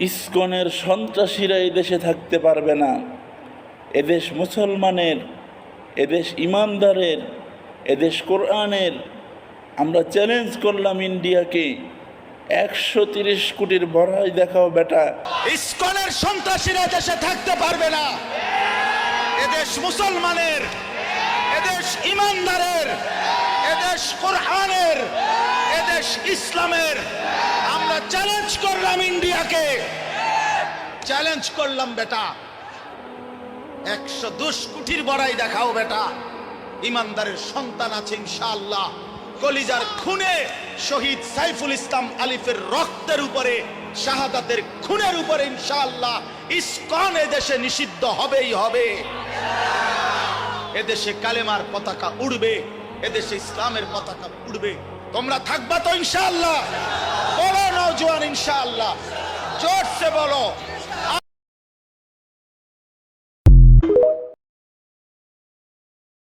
ইসকনের সন্ত্রাসীরা এদেশে থাকতে পারবে না। এদেশ মুসলমানের, এদেশ ইমানদারের, এদেশ কোরআনের। আমরা চ্যালেঞ্জ করলাম ইন্ডিয়াকে, 130 কোটির বড়াই দেখাও বেটা। ইসকনের সন্ত্রাসীরা দেশে থাকতে পারবে না। এদেশ মুসলমানের, এদেশ ইমানদারের, এদেশ কোরআনের, এদেশ ইসলামের। আমরা চ্যালেঞ্জ করলাম ইন্ডিয়াকে, চ্যালেঞ্জ করলাম বেটা, 110 কোটির বড়াই দেখাও বেটা। ইমানদারের সন্তান আছে ইনশাআল্লাহ। কলিজার খুনে শহীদ সাইফুল ইসলাম আলিফের রক্তের উপরে, শাহাদাতের খুনের উপরে ইনশাআল্লাহ ইসকন এদেশে নিষিদ্ধ হবেই হবে। এদেশে কালেমার পতাকা উড়বে, এদেশে ইসলামের পতাকা উড়বে। তোমরা থাকবা তো ইনশাআল্লাহ? বলো নওজোয়ান ইনশাআল্লাহ, জোরসে বলো।